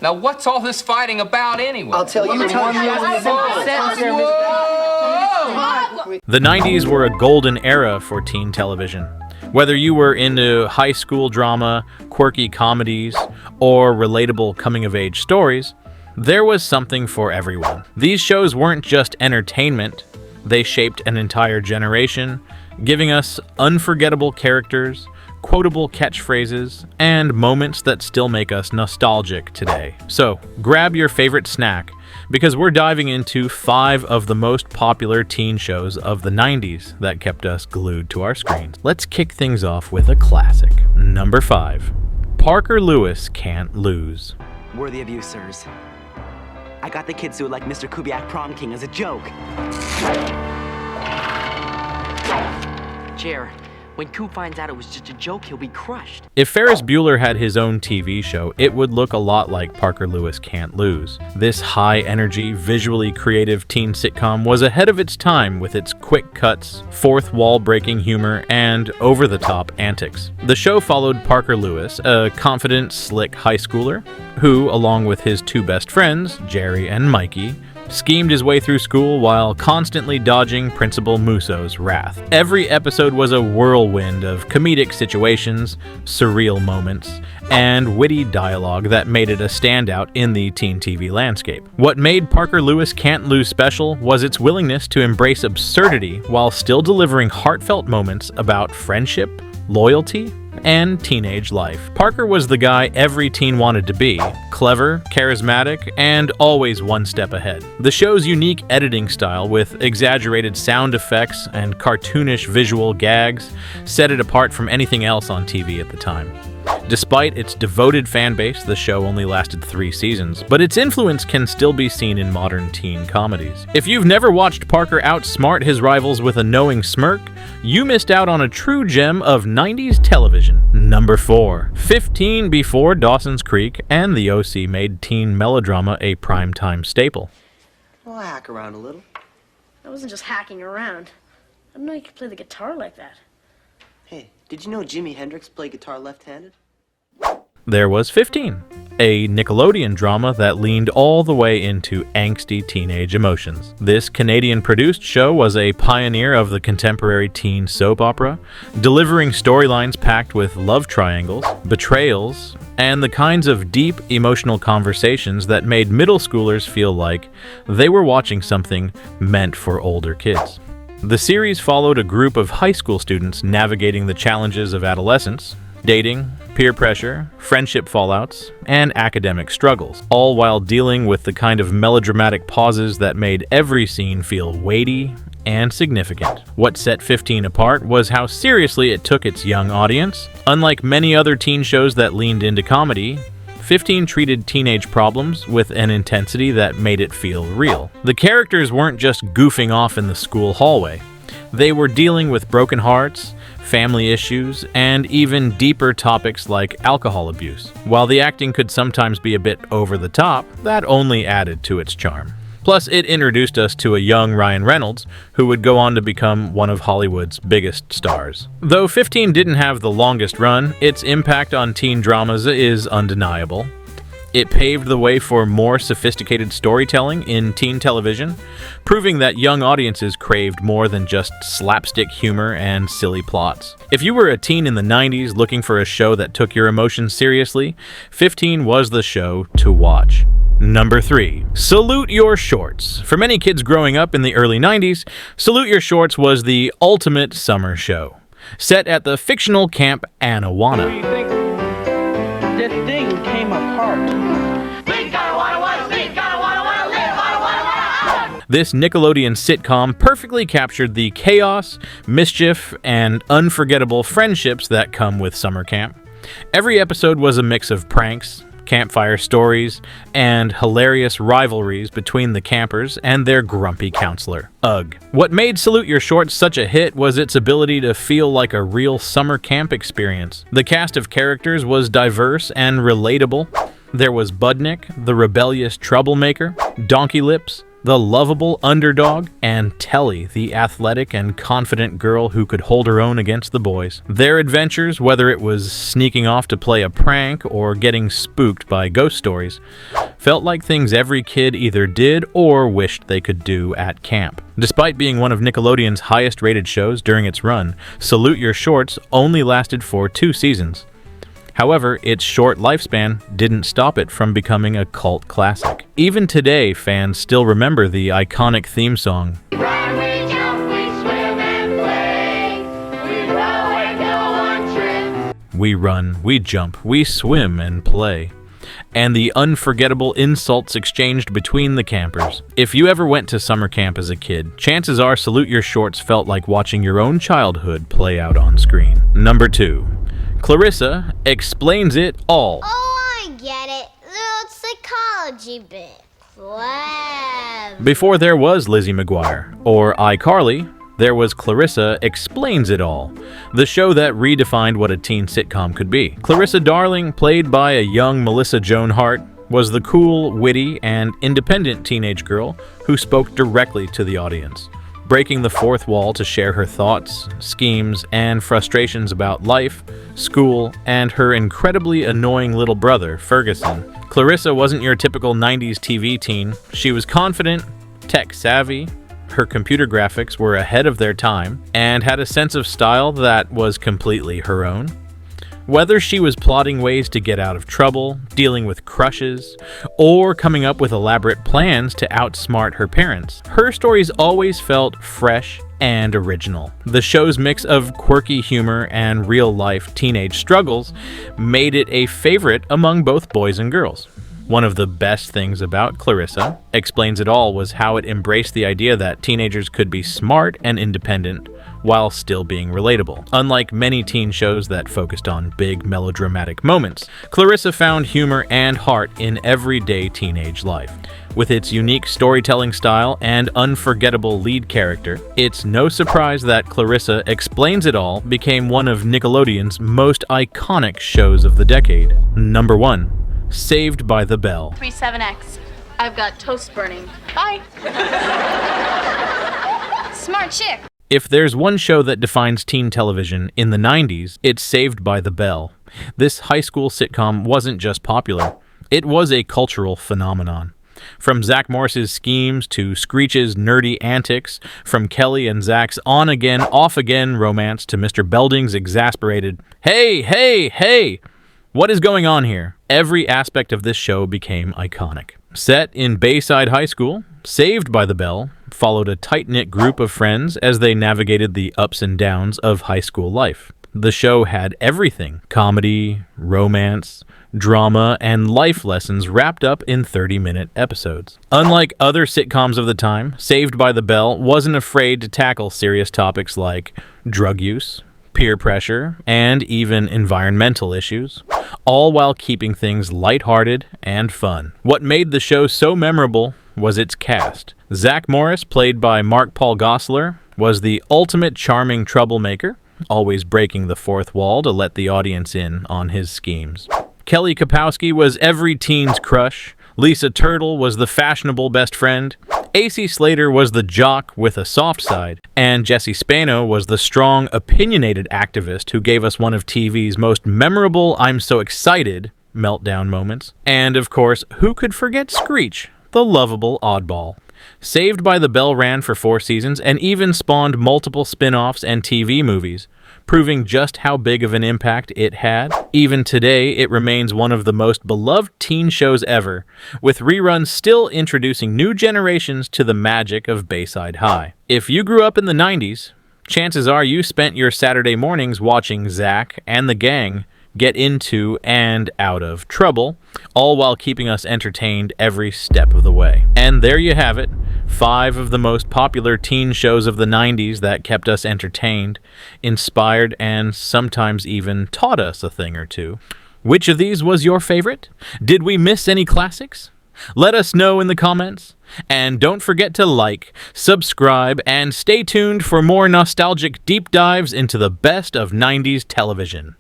Now what's all this fighting about anyway? I'll tell you. The 90s were a golden era for teen television. Whether you were into high school drama, quirky comedies, or relatable coming-of-age stories, there was something for everyone. These shows weren't just entertainment, they shaped an entire generation, giving us unforgettable characters, quotable catchphrases, and moments that still make us nostalgic today. So, grab your favorite snack, because we're diving into 5 of the most popular teen shows of the 90s that kept us glued to our screens. Let's kick things off with a classic. Number 5. Parker Lewis Can't Lose. Worthy of you, sirs. I got the kids who would like Mr. Kubiak Prom King as a joke. Chair, when Coop finds out it was just a joke, he'll be crushed. If Ferris Bueller had his own TV show, it would look a lot like Parker Lewis Can't Lose. This high-energy, visually creative teen sitcom was ahead of its time with its quick cuts, fourth-wall-breaking humor, and over-the-top antics. The show followed Parker Lewis, a confident, slick high schooler, who, along with his 2 best friends, Jerry and Mikey, schemed his way through school while constantly dodging Principal Musso's wrath. Every episode was a whirlwind of comedic situations, surreal moments, and witty dialogue that made it a standout in the teen TV landscape. What made Parker Lewis Can't Lose special was its willingness to embrace absurdity while still delivering heartfelt moments about friendship, loyalty, and teenage life. Parker was the guy every teen wanted to be, clever, charismatic, and always one step ahead. The show's unique editing style with exaggerated sound effects and cartoonish visual gags set it apart from anything else on TV at the time. Despite its devoted fan base, the show only lasted 3 seasons, but its influence can still be seen in modern teen comedies. If you've never watched Parker outsmart his rivals with a knowing smirk, you missed out on a true gem of 90s television. Number 4. 15 before Dawson's Creek and The OC made teen melodrama a primetime staple. Well, I hack around a little. I wasn't just hacking around. I didn't know you could play the guitar like that. Hey, did you know Jimi Hendrix played guitar left-handed? There was 15, a Nickelodeon drama that leaned all the way into angsty teenage emotions. This Canadian-produced show was a pioneer of the contemporary teen soap opera, delivering storylines packed with love triangles, betrayals, and the kinds of deep, emotional conversations that made middle schoolers feel like they were watching something meant for older kids. The series followed a group of high school students navigating the challenges of adolescence, dating, peer pressure, friendship fallouts, and academic struggles, all while dealing with the kind of melodramatic pauses that made every scene feel weighty and significant. What set 15 apart was how seriously it took its young audience. Unlike many other teen shows that leaned into comedy, 15 treated teenage problems with an intensity that made it feel real. The characters weren't just goofing off in the school hallway. They were dealing with broken hearts, family issues, and even deeper topics like alcohol abuse. While the acting could sometimes be a bit over the top, that only added to its charm. Plus, it introduced us to a young Ryan Reynolds, who would go on to become one of Hollywood's biggest stars. Though 15 didn't have the longest run, its impact on teen dramas is undeniable. It paved the way for more sophisticated storytelling in teen television, proving that young audiences craved more than just slapstick humor and silly plots. If you were a teen in the 90s looking for a show that took your emotions seriously, 15 was the show to watch. Number 3. Salute Your Shorts. For many kids growing up in the early 90s, Salute Your Shorts was the ultimate summer show. Set at the fictional camp Anawana. What do you think? That thing came apart. This Nickelodeon sitcom perfectly captured the chaos, mischief, and unforgettable friendships that come with summer camp. Every episode was a mix of pranks, campfire stories, and hilarious rivalries between the campers and their grumpy counselor, Ugg. What made Salute Your Shorts such a hit was its ability to feel like a real summer camp experience. The cast of characters was diverse and relatable. There was Budnick, the rebellious troublemaker, Donkey Lips, the lovable underdog, and Telly, the athletic and confident girl who could hold her own against the boys. Their adventures, whether it was sneaking off to play a prank or getting spooked by ghost stories, felt like things every kid either did or wished they could do at camp. Despite being one of Nickelodeon's highest-rated shows during its run, Salute Your Shorts only lasted for 2 seasons. However, its short lifespan didn't stop it from becoming a cult classic. Even today, fans still remember the iconic theme song. Run, we jump, we swim and play. We row and go on trips. We run, we jump, we swim and play. And the unforgettable insults exchanged between the campers. If you ever went to summer camp as a kid, chances are Salute Your Shorts felt like watching your own childhood play out on screen. Number 2. Clarissa Explains It All. Oh, I get it. Little psychology bit. Clever. Before there was Lizzie McGuire or iCarly, there was Clarissa Explains It All, the show that redefined what a teen sitcom could be. Clarissa Darling, played by a young Melissa Joan Hart, was the cool, witty, and independent teenage girl who spoke directly to the audience, breaking the fourth wall to share her thoughts, schemes, and frustrations about life, school, and her incredibly annoying little brother, Ferguson. Clarissa wasn't your typical 90s TV teen. She was confident, tech-savvy, her computer graphics were ahead of their time, and had a sense of style that was completely her own. Whether she was plotting ways to get out of trouble, dealing with crushes, or coming up with elaborate plans to outsmart her parents, her stories always felt fresh and original. The show's mix of quirky humor and real-life teenage struggles made it a favorite among both boys and girls. One of the best things about Clarissa Explains It All was how it embraced the idea that teenagers could be smart and independent while still being relatable. Unlike many teen shows that focused on big melodramatic moments, Clarissa found humor and heart in everyday teenage life. With its unique storytelling style and unforgettable lead character, it's no surprise that Clarissa Explains It All became one of Nickelodeon's most iconic shows of the decade. Number 1. Saved by the Bell. 37X. I've got toast burning. Bye. Smart chick. If there's one show that defines teen television in the 90s, it's Saved by the Bell. This high school sitcom wasn't just popular, it was a cultural phenomenon. From Zack Morris's schemes to Screech's nerdy antics, from Kelly and Zack's on-again, off-again romance to Mr. Belding's exasperated, "Hey, hey, hey! What is going on here?" Every aspect of this show became iconic. Set in Bayside High School, Saved by the Bell followed a tight-knit group of friends as they navigated the ups and downs of high school life. The show had everything: comedy, romance, drama, and life lessons wrapped up in 30-minute episodes. Unlike other sitcoms of the time, Saved by the Bell wasn't afraid to tackle serious topics like drug use, peer pressure, and even environmental issues, all while keeping things lighthearted and fun. What made the show so memorable was its cast. Zack Morris, played by Mark Paul Gosselaar, was the ultimate charming troublemaker, always breaking the fourth wall to let the audience in on his schemes. Kelly Kapowski was every teen's crush. Lisa Turtle was the fashionable best friend. AC Slater was the jock with a soft side, and Jesse Spano was the strong, opinionated activist who gave us one of TV's most memorable "I'm so excited" meltdown moments. And of course, who could forget Screech, the lovable oddball? Saved by the Bell ran for 4 seasons and even spawned multiple spin-offs and TV movies, proving just how big of an impact it had. Even today, it remains one of the most beloved teen shows ever, with reruns still introducing new generations to the magic of Bayside High. If you grew up in the 90s, chances are you spent your Saturday mornings watching Zack and the gang get into and out of trouble, all while keeping us entertained every step of the way. And there you have it, 5 of the most popular teen shows of the 90s that kept us entertained, inspired, and sometimes even taught us a thing or two. Which of these was your favorite? Did we miss any classics? Let us know in the comments. And don't forget to like, subscribe, and stay tuned for more nostalgic deep dives into the best of 90s television.